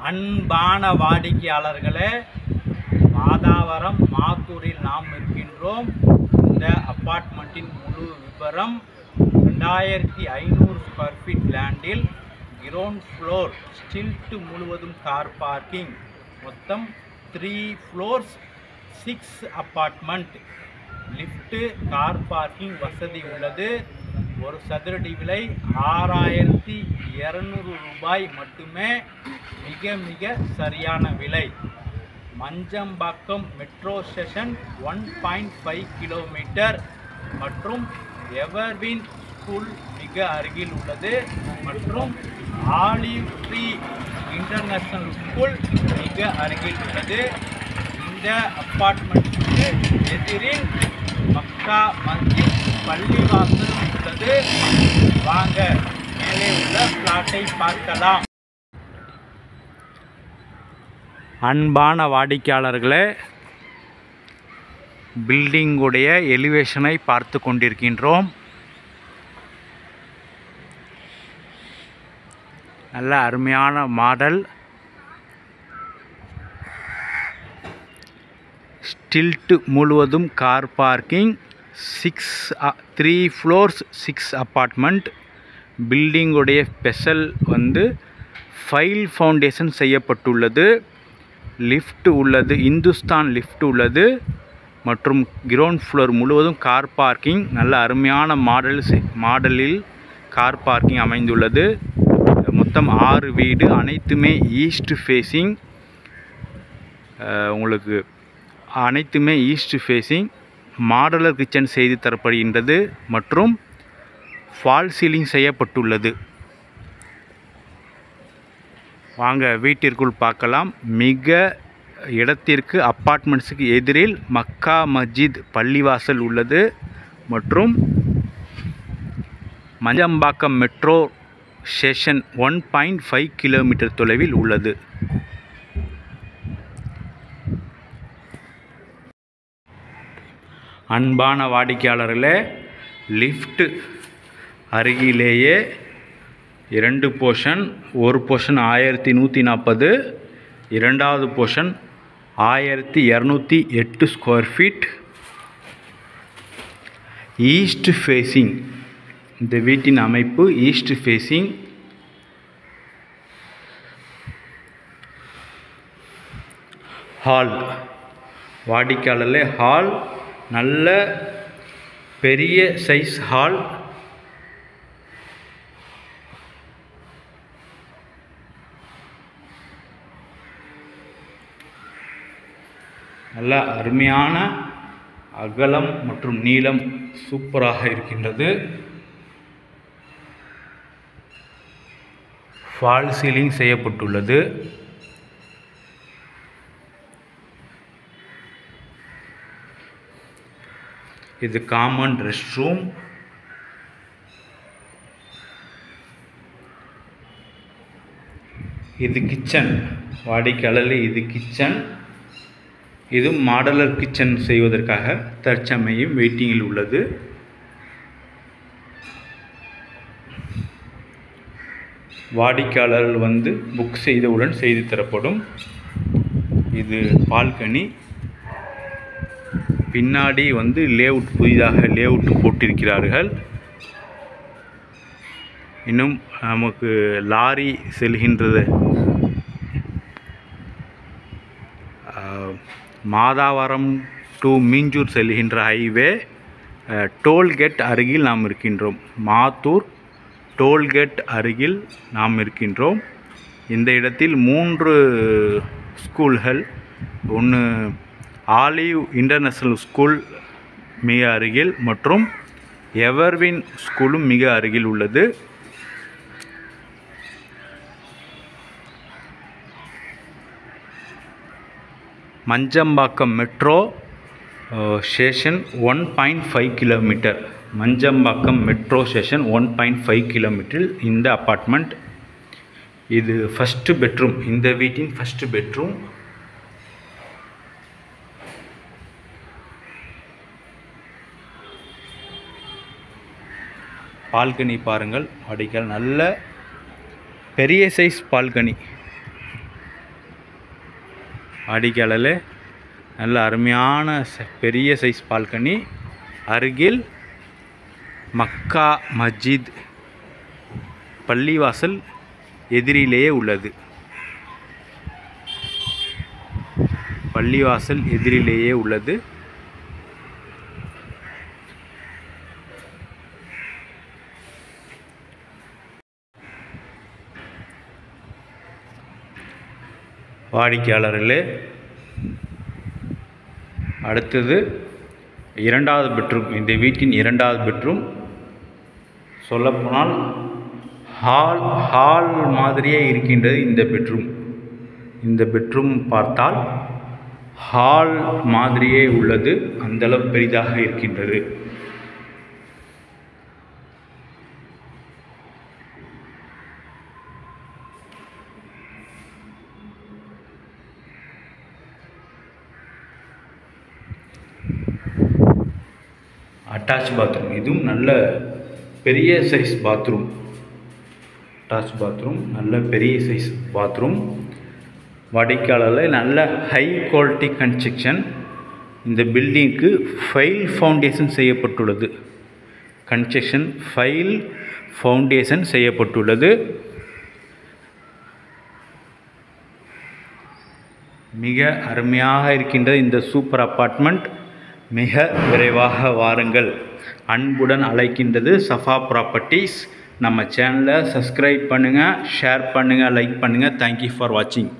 அன்பான வாடிக்கையாளர்களே, மாதாவரம் மாத்தூரில் நாம் இருக்கின்றோம். இந்த அப்பார்ட்மெண்ட்டின் முழு விவரம் 2500 ஸ்கொயர் ஃபீட் லேண்டில் கிரவுண்ட் ஃப்ளோர் ஸ்டில்ட் முழுவதும் கார் பார்க்கிங், மொத்தம் 3 floors 6 apartment, lift car parking வசதி உள்ளது. ஒரு சதுரடி விலை 6200 ரூபாய் மட்டுமே, மிக மிக சரியான விலை. மஞ்சம்பாக்கம் மெட்ரோ ஸ்டேஷன் 1.5 கிலோமீட்டர் மற்றும் எவர்வின் ஸ்கூல் மிக அருகில் உள்ளது மற்றும் ஆலிவ் ட்ரீ இன்டர்நேஷனல் ஸ்கூல் மிக அருகில் உள்ளது. இந்த அப்பார்ட்மெண்ட்டுக்கு எதிரில் மக்கா மஸ்ஜித் பள்ளிவாசல் உள்ளது. வாங்க மேலே உள்ள பிளாட்டை பார்க்கலாம். அன்பான வாடிக்கையாளர்களே, பில்டிங்குடைய எலிவேஷனை பார்த்து கொண்டிருக்கின்றோம். நல்ல அருமையான மாடல், ஸ்டில்ட் முழுவதும் கார் பார்க்கிங், 3 ஃப்ளோர்ஸ் 6 அப்பார்ட்மெண்ட். பில்டிங்குடைய ஸ்பெஷல் ஃபைல் ஃபவுண்டேஷன் செய்யப்பட்டுள்ளது. லிஃப்ட் உள்ளது, இந்துஸ்தான் லிஃப்ட் உள்ளது மற்றும் கிரவுண்ட் ஃப்ளோர் முழுவதும் கார் பார்க்கிங். நல்ல அருமையான மாடலில் கார் பார்க்கிங் அமைந்துள்ளது. மொத்தம் 6 வீடு, அனைத்துமே ஈஸ்ட் ஃபேஸிங். உங்களுக்கு அனைத்துமே ஈஸ்ட் ஃபேஸிங். மாடலர் கிச்சன் செய்து தரப்படுகின்றது மற்றும் ஃபால் சீலிங் செய்யப்பட்டுள்ளது. வாங்க வீட்டிற்குள் பார்க்கலாம். மிக இடத்திற்கு அப்பார்ட்மெண்ட்ஸுக்கு எதிரில் மக்கா மஸ்ஜித் பள்ளிவாசல் உள்ளது மற்றும் மஞ்சம்பாக்கம் மெட்ரோ ஸ்டேஷன் 1.5 கிலோமீட்டர் தொலைவில் உள்ளது. அன்பான வாடிக்கையாளர்களே, லிஃப்ட் அருகிலேயே 2 போர்ஷன், ஒரு போர்ஷன் 1140, இரண்டாவது portion 1208 square feet, east facing. இந்த வீட்டின் அமைப்பு ஈஸ்ட் ஃபேஸிங். ஹால், வாடிக்கையாளர்களே, ஹால் நல்ல பெரிய சைஸ் ஹால். நல்ல அருமையான அகலம் மற்றும் நீளம் சூப்பராக இருக்கின்றது. ஃபால் சீலிங் செய்யப்பட்டுள்ளது. இது காமன் ரெஸ்ட் ரூம். இது கிச்சன், வாடிக்கையாளர்களே, இது கிச்சன். இது மாடலர் கிச்சன் செய்வதற்காக தற்சமயம் வெயிட்டிங்கில் உள்ளது. வாடிக்கையாளர்கள் புக் செய்தவுடன் செய்து தரப்படும். இது பால்கனி. பின்னாடி லேஅவுட், புதிதாக லேஅவுட் போட்டிருக்கிறார்கள். இன்னும் நமக்கு லாரி செல்கின்றது. மாதாவரம் டு மீஞ்சூர் செல்கின்ற ஹைவே டோல்கேட் அருகில் நாம் இருக்கின்றோம். மாத்தூர் டோல்கேட் அருகில் நாம் இருக்கின்றோம். இந்த இடத்தில் 3 ஸ்கூல்கள், ஒன்று ஆலிவ் இன்டர்நேஷனல் ஸ்கூல் மிக அருகில் மற்றும் எவர்வின் ஸ்கூலும் மிக அருகில் உள்ளது. Manjambakkam metro station 1.5 kilometre. Manjambakkam metro station 1.5 kilometre இந்த அப்பார்ட்மெண்ட். இது ஃபஸ்ட்டு பெட்ரூம், இந்த வீட்டின் ஃபஸ்ட்டு பெட்ரூம். பால்கனி பாருங்கள், வாடிக்கையாளர் நல்ல பெரிய சைஸ் பால்கனி. வாடிக்கையாளர்களே, நல்ல அருமையான பெரிய சைஸ் பால்கனி. அருகில் மக்கா மஸ்ஜித் பள்ளிவாசல் எதிரிலேயே உள்ளது. பள்ளிவாசல் எதிரிலேயே உள்ளது. வாடிக்கையாளர்களே, அடுத்தது இரண்டாவது பெட்ரூம். இந்த வீட்டின் இரண்டாவது பெட்ரூம். சொல்லப்போனால் ஹால் மாதிரியே இருக்கின்றது இந்த பெட்ரூம். இந்த பெட்ரூம் பார்த்தால் ஹால் மாதிரியே உள்ளது. அந்தளவு பெரிதாக இருக்கின்றது. Attach bathroom. இதுவும் நல்ல பெரிய சைஸ் பாத்ரூம். அட்டாச் பாத்ரூம், நல்ல பெரிய சைஸ் பாத்ரூம். வாடிக்கையாளர்கள், நல்ல ஹை குவாலிட்டி கன்ஸ்ட்ரக்ஷன். இந்த பில்டிங்க்கு ஃபைல் ஃபவுண்டேஷன் செய்யப்பட்டுள்ளது. கன்ஸ்ட்ரக்ஷன் ஃபைல் ஃபவுண்டேஷன் செய்யப்பட்டுள்ளது. மிக அருமையாக இருக்கின்ற இந்த சூப்பர் அப்பார்ட்மெண்ட். மிக விரைவாக வாருங்கள். அன்புடன் அழைக்கின்றது சஃபா ப்ராப்பர்ட்டிஸ். நம்ம சேனலை சப்ஸ்கிரைப் பண்ணுங்கள், ஷேர் பண்ணுங்கள், லைக் பண்ணுங்கள். தேங்க்யூ ஃபார் வாட்சிங்.